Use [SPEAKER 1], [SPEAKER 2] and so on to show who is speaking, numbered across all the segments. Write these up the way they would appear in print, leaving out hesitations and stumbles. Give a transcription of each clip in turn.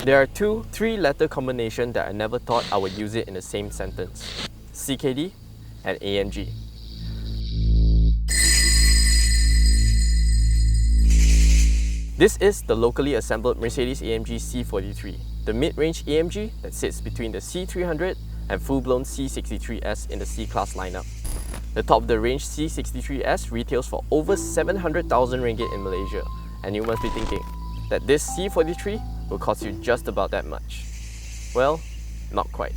[SPEAKER 1] There are two 3-letter combinations that I never thought I would use it in the same sentence: CKD and AMG. This is the locally assembled Mercedes-AMG C43, the mid-range AMG that sits between the C300 and full-blown C63S in the C-Class lineup. The top-of-the-range C63S retails for over 700,000 ringgit in Malaysia, and you must be thinking that this C43 will cost you just about that much. Well, not quite.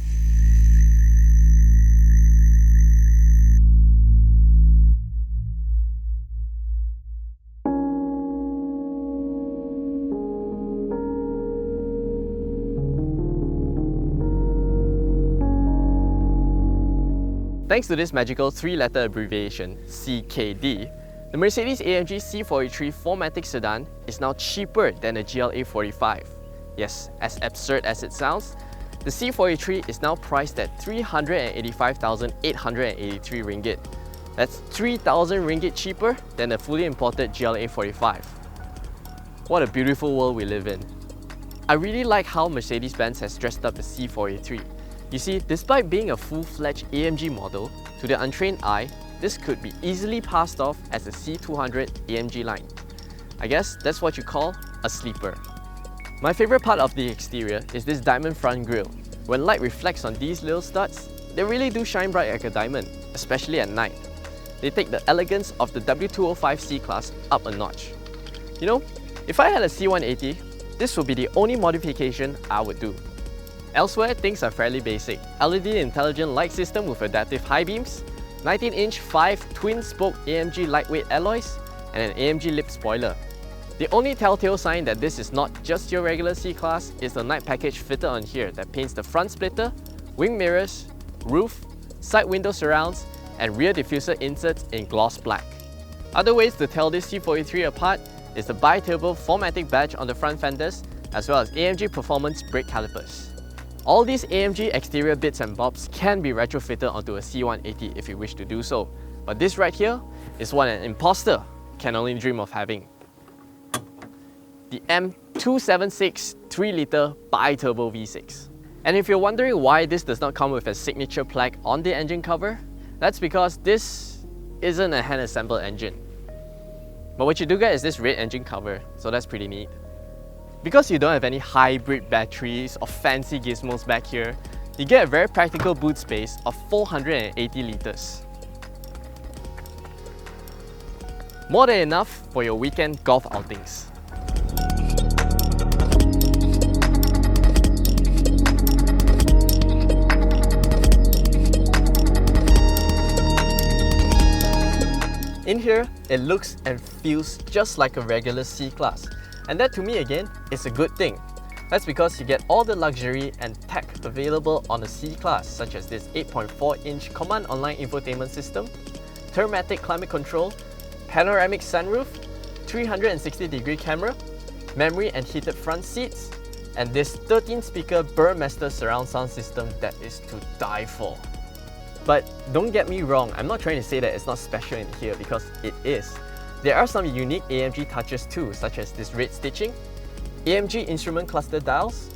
[SPEAKER 1] Thanks to this magical 3-letter abbreviation, CKD, the Mercedes-AMG C43 4MATIC sedan is now cheaper than the GLA 45. Yes, as absurd as it sounds, the C43 is now priced at 385,883 ringgit. That's 3,000 ringgit cheaper than the fully imported GLA 45. What a beautiful world we live in. I really like how Mercedes-Benz has dressed up the C43. You see, despite being a full-fledged AMG model, to the untrained eye, this could be easily passed off as a C200 AMG line. I guess that's what you call a sleeper. My favorite part of the exterior is this diamond front grille. When light reflects on these little studs, they really do shine bright like a diamond, especially at night. They take the elegance of the W205 C-Class up a notch. You know, if I had a C180, this would be the only modification I would do. Elsewhere, things are fairly basic. LED intelligent light system with adaptive high beams, 19-inch 5 twin-spoke AMG lightweight alloys, and an AMG lip spoiler. The only telltale sign that this is not just your regular C-Class is the night package fitted on here that paints the front splitter, wing mirrors, roof, side window surrounds, and rear diffuser inserts in gloss black. Other ways to tell this C43 apart is the bi-turbo 4MATIC badge on the front fenders, as well as AMG Performance brake calipers. All these AMG exterior bits and bobs can be retrofitted onto a C180 if you wish to do so, but this right here is what an imposter can only dream of having. The M276 3-litre bi-turbo V6. And if you're wondering why this does not come with a signature plaque on the engine cover, that's because this isn't a hand-assembled engine. But what you do get is this red engine cover, so that's pretty neat. Because you don't have any hybrid batteries or fancy gizmos back here, you get a very practical boot space of 480 litres. More than enough for your weekend golf outings. In here, it looks and feels just like a regular C-Class. And that to me again is a good thing. That's because you get all the luxury and tech available on a C-Class, such as this 8.4-inch command online infotainment system, thermatic climate control, panoramic sunroof, 360-degree camera, memory and heated front seats, and this 13-speaker Burmester surround sound system that is to die for. But don't get me wrong, I'm not trying to say that it's not special in here, because it is. There are some unique AMG touches too, such as this red stitching, AMG instrument cluster dials,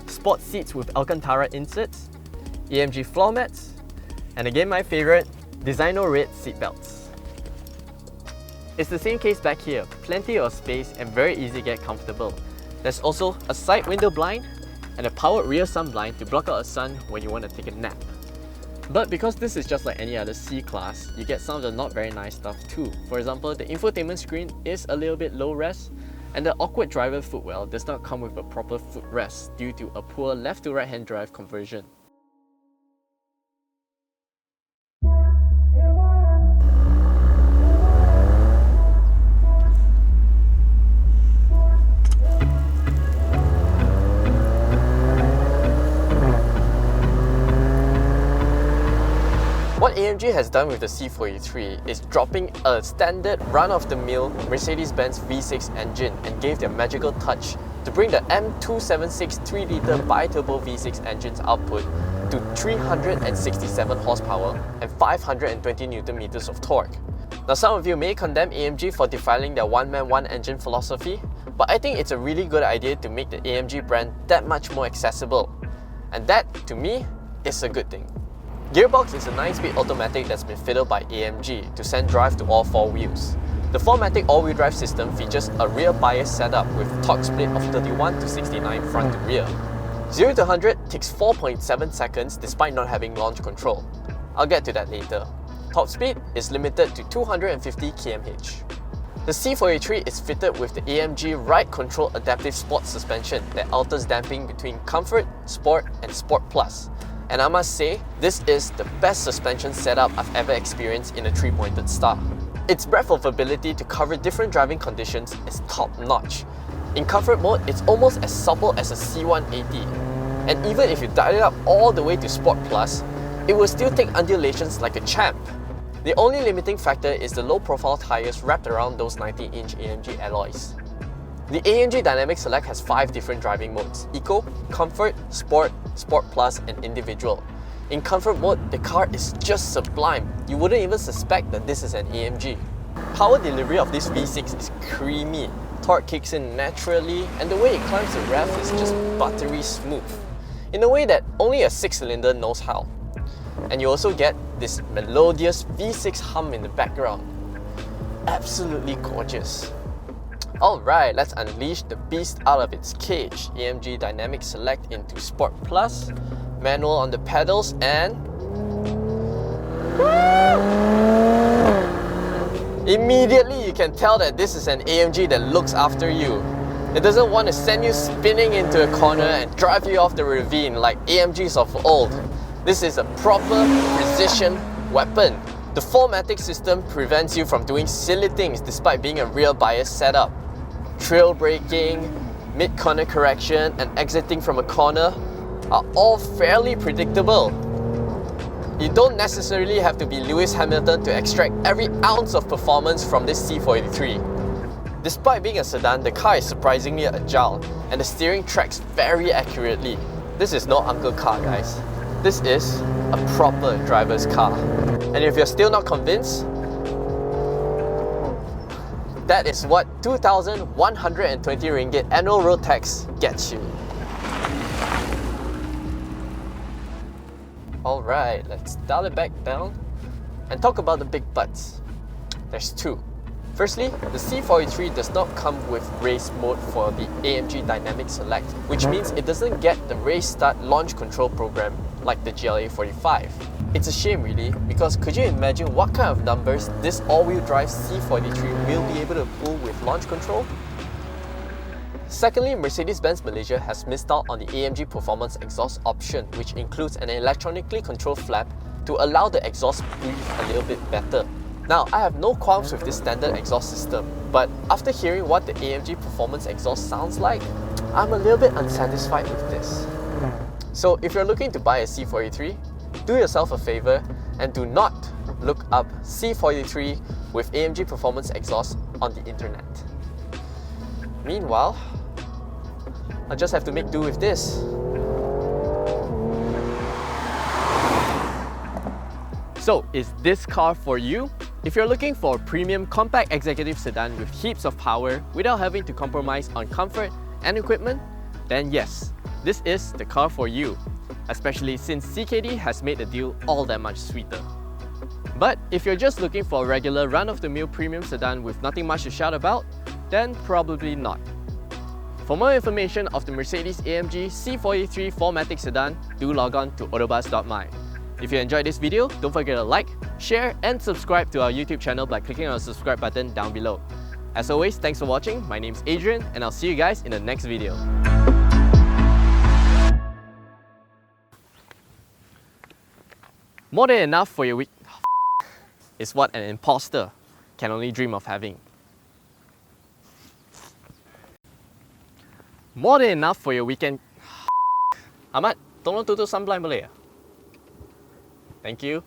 [SPEAKER 1] sport seats with Alcantara inserts, AMG floor mats, and again my favorite, designer red seat belts. It's the same case back here, plenty of space and very easy to get comfortable. There's also a side window blind and a powered rear sun blind to block out the sun when you want to take a nap. But because this is just like any other C-Class, you get some of the not very nice stuff too. For example, the infotainment screen is a little bit low res, and the awkward driver footwell does not come with a proper footrest due to a poor left to right hand drive conversion. What AMG has done with the C43 is dropping a standard run-of-the-mill Mercedes-Benz V6 engine and gave their magical touch to bring the M276 3-litre bi-turbo V6 engine's output to 367 horsepower and 520 Nm of torque. Now some of you may condemn AMG for defiling their one-man, one-engine philosophy, but I think it's a really good idea to make the AMG brand that much more accessible. And that, to me, is a good thing. Gearbox is a 9-speed automatic that's been fitted by AMG to send drive to all 4 wheels. The 4MATIC all-wheel drive system features a rear bias setup with torque split of 31 to 69 front to rear. 0 to 100 takes 4.7 seconds despite not having launch control. I'll get to that later. Top speed is limited to 250 km/h. The C43 is fitted with the AMG Ride Control Adaptive Sport suspension that alters damping between Comfort, Sport and Sport Plus. And I must say, this is the best suspension setup I've ever experienced in a 3-pointed star. Its breadth of ability to cover different driving conditions is top-notch. In Comfort mode, it's almost as supple as a C180. And even if you dial it up all the way to Sport Plus, it will still take undulations like a champ. The only limiting factor is the low-profile tyres wrapped around those 90-inch AMG alloys. The AMG Dynamic Select has 5 different driving modes: Eco, Comfort, Sport, Sport Plus and Individual. In Comfort mode, the car is just sublime. You wouldn't even suspect that this is an AMG. Power delivery of this V6 is creamy. Torque kicks in naturally, and the way it climbs the rev is just buttery smooth, in a way that only a 6-cylinder knows how. And you also get this melodious V6 hum in the background. Absolutely gorgeous. Alright, let's unleash the beast out of its cage. AMG Dynamic Select into Sport Plus, manual on the pedals, and immediately you can tell that this is an AMG that looks after you. It doesn't want to send you spinning into a corner and drive you off the ravine like AMGs of old. This is a proper precision weapon. The 4MATIC system prevents you from doing silly things despite being a rear bias setup. Trail braking, mid-corner correction and exiting from a corner are all fairly predictable. You don't necessarily have to be Lewis Hamilton to extract every ounce of performance from this C43. Despite being a sedan, the car is surprisingly agile and the steering tracks very accurately. This is no uncle car, guys. This is a proper driver's car. And if you're still not convinced, that is what 2,120 ringgit annual road tax gets you. Alright, let's dial it back down and talk about the big butts. There's 2. Firstly, the C43 does not come with race mode for the AMG Dynamic Select, which means it doesn't get the race start launch control program like the GLA45. It's a shame really, because could you imagine what kind of numbers this all-wheel drive C43 will be able to pull with launch control? Secondly, Mercedes-Benz Malaysia has missed out on the AMG Performance exhaust option, which includes an electronically controlled flap to allow the exhaust to breathe a little bit better. Now, I have no qualms with this standard exhaust system, but after hearing what the AMG Performance exhaust sounds like, I'm a little bit unsatisfied with this. So if you're looking to buy a C43, do yourself a favor and do not look up C43 with AMG Performance exhaust on the internet. Meanwhile, I'll just have to make do with this. So, is this car for you? If you're looking for a premium compact executive sedan with heaps of power without having to compromise on comfort and equipment, then yes, this is the car for you, especially since CKD has made the deal all that much sweeter. But if you're just looking for a regular run-of-the-mill premium sedan with nothing much to shout about, then probably not. For more information of the Mercedes-AMG C43 4MATIC sedan, do log on to AutoBuzz.my. If you enjoyed this video, don't forget to like, share and subscribe to our YouTube channel by clicking on the subscribe button down below. As always, thanks for watching. My name's Adrian and I'll see you guys in the next video. More than enough for your week is what an imposter can only dream of having. More than enough for your weekend. Ahmad, tolong tutup sunblind boleh ya? Thank you.